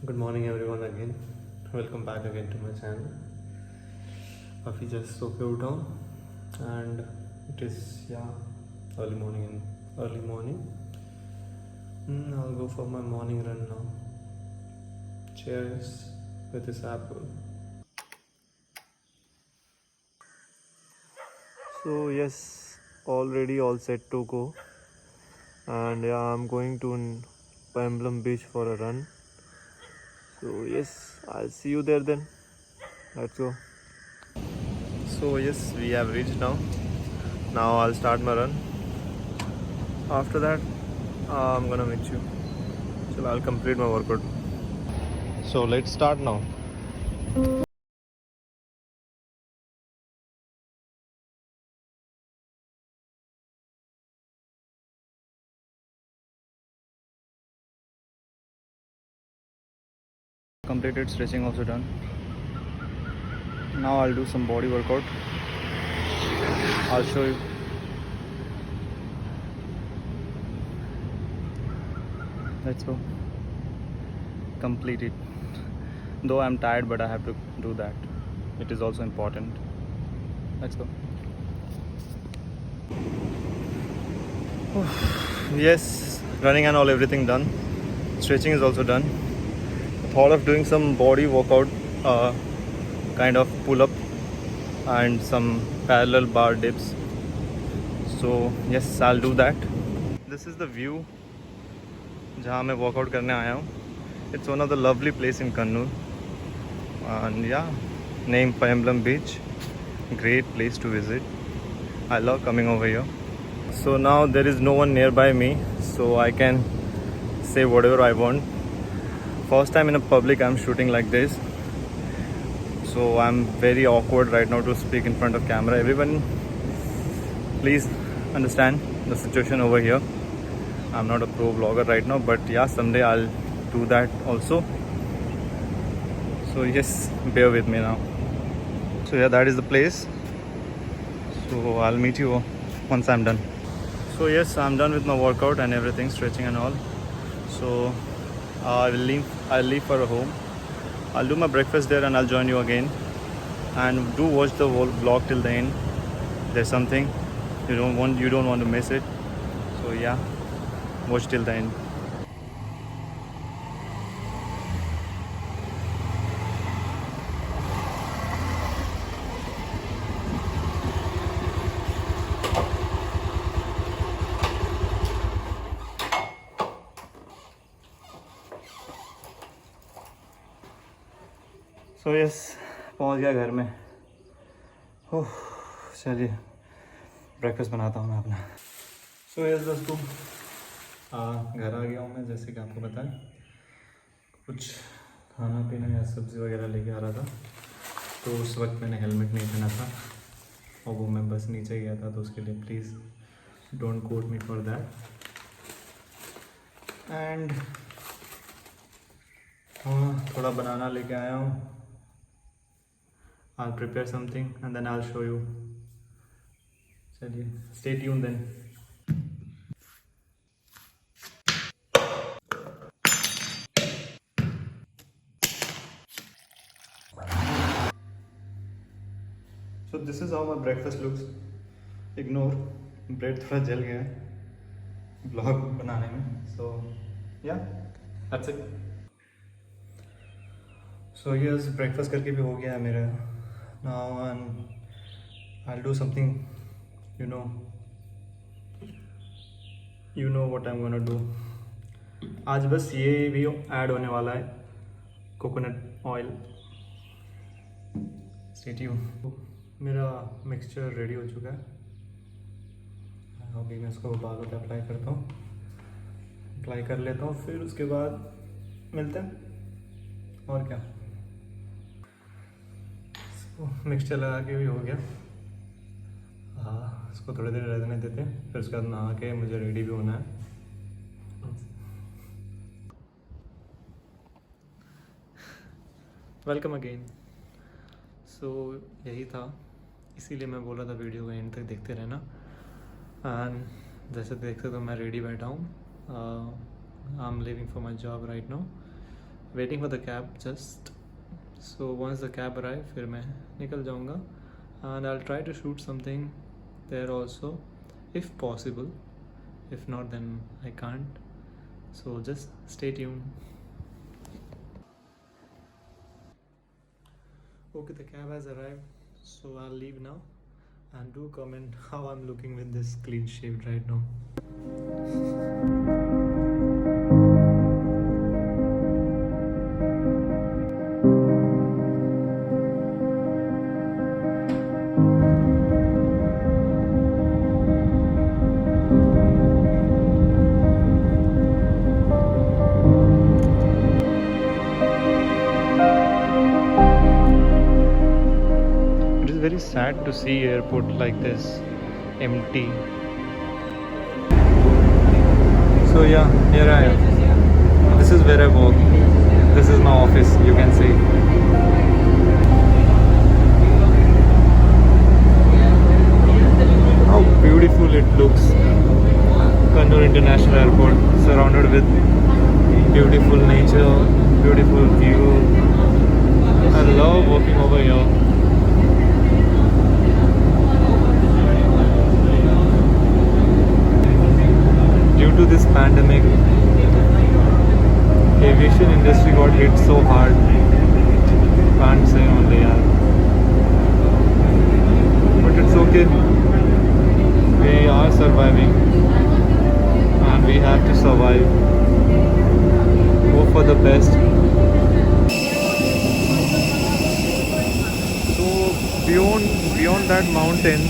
Good morning everyone again. Welcome back again to my channel. अभी just सो के उठा हूँ and it is early morning. I'll go for my morning run now. Cheers with this apple. So yes, already all set to go, and I'm going to Pamblum Beach for a run. So yes, I'll see you there then. Let's go. So yes, we have reached now. Now I'll start my run. After that, I'm gonna meet you. So I'll complete my workout. So let's start now. Completed stretching also done. Now I'll do some body workout. I'll show you. Let's go. Complete it. Though I'm tired, but I have to do that. It is also important. Let's go. Yes, running and all, everything done. Stretching is also done. Thought of doing some body workout, kind of pull up and some parallel bar dips. So yes, I'll do that. This is the view जहाँ मैं workout करने आया हूँ. It's one of the lovely place in Kannur, and named Payambalam Beach. Great place to visit. I love coming over here. So now there is no one nearby me, so I can say whatever I want. First time in a public I'm shooting like this, so I'm very awkward right now to speak in front of camera. Everyone, please understand the situation over here. I'm not a pro vlogger right now, but someday I'll do that also. So yes, bear with me now. So that is the place. So I'll meet you once I'm done. So yes, I'm done with my workout and everything, stretching and all. So I'll leave for a home. I'll do my breakfast there and I'll join you again. And do watch the whole vlog till the end. There's something you don't want to miss it. So watch till the end. So yes, पहुंच गया घर में. ओह, चलिए breakfast बनाता हूँ मैं अपना. So yes दोस्तों, घर आ गया हूँ मैं, जैसे कि आपको बताया. कुछ खाना पीना या सब्ज़ी वगैरह लेके आ रहा था, तो उस वक्त मैंने हेलमेट नहीं पहना था और वो मैं बस नीचे गया था, तो उसके लिए please don't quote me for that. And थोड़ा बनाना लेके आया हूँ. I'll prepare something and then I'll show you. चलिए, stay tuned then. So this is how my breakfast looks. Ignore, bread थोड़ा जल गया है vlog बनाने में. So that's it. So yes, breakfast करके भी हो गया है मेरा. Now I'll do something, you know what I'm gonna do. आज बस ये भी ऐड होने वाला है, कोकोनट ऑयल. Stay tuned. मेरा मिक्सचर रेडी हो चुका है. अभी मैं इसको बालों पे अप्लाई करता हूँ, अप्लाई कर लेता हूँ, फिर उसके बाद मिलते हैं. और क्या, मिक्सचर लगा के भी हो गया. इसको थोड़ी देर रहने देते हैं, फिर उसके बाद नहा के मुझे रेडी भी होना है. Welcome again. सो यही था, इसीलिए मैं बोला था वीडियो को एंड तक देखते रहना. एंड जैसे देखते तो मैं रेडी बैठा हूँ. I am living for my job right now. waiting for the cab just. So once the cab arrive, फिर मैं निकल जाऊँगा, and I'll try to shoot something there also, if possible. If not, then I can't. So just stay tuned. Okay, the cab has arrived, so I'll leave now. And do comment how I'm looking with this clean shaved right now. Very sad to see airport like this empty. So yeah, here I am. This is where I work. This is my office, you can see. How beautiful it looks. Kannur International Airport, surrounded with beautiful nature, beautiful view. I love working over here. Due to this pandemic, aviation industry got hit so hard. Can't say only, yaar. But it's okay. We are surviving, and we have to survive. Hope for the best. So beyond that mountain,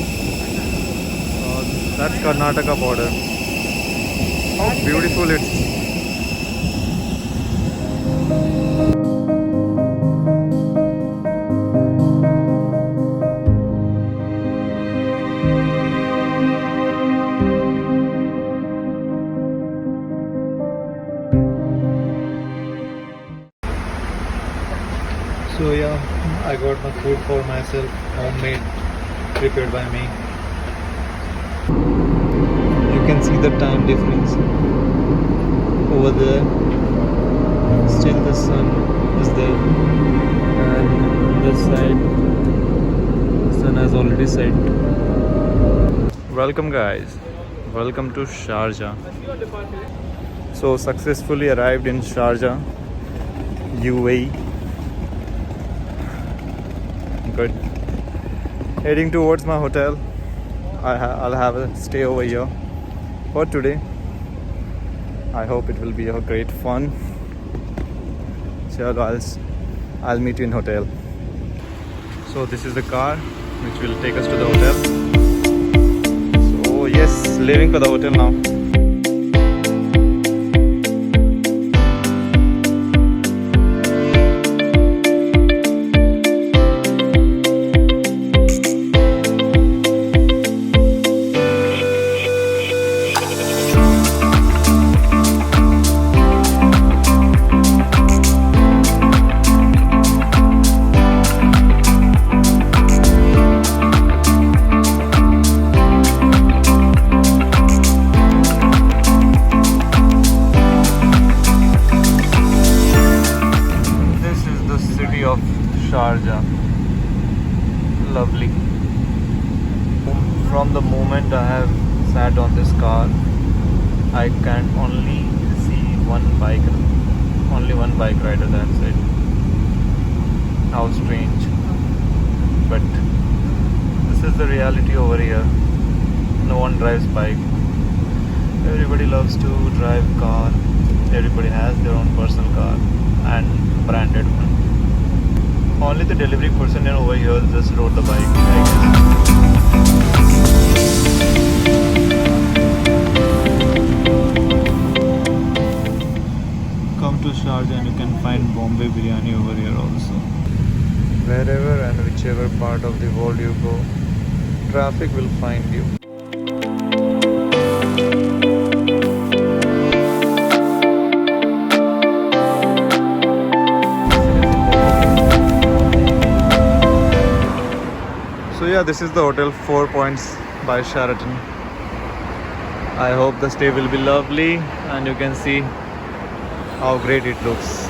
that's Karnataka border. How beautiful it's. So yeah, I got my food for myself, homemade, prepared by me. You can see the time difference over there. Still the sun is there, and this side the sun has already set. Welcome guys, welcome to Sharjah. So successfully arrived in Sharjah, UAE. Good. Heading towards my hotel. I'll have a stay over here for today. I hope it will be a great fun. Chalo, I'll meet you in hotel. So this is the car which will take us to the hotel. So yes, leaving for the hotel now. Sharjah. Lovely. From the moment I have sat on this car, I can only see only one bike rider, that's it. How strange. But this is the reality over here. No one drives bike. Everybody loves to drive car. Everybody has their own personal car and branded one. Only the delivery person over here just rode the bike, I guess. Come to Sharjah and you can find Bombay biryani over here also. Wherever and whichever part of the world you go, traffic will find you. So yeah, this is the hotel 4 Points by Sheraton. I hope the stay will be lovely and you can see how great it looks.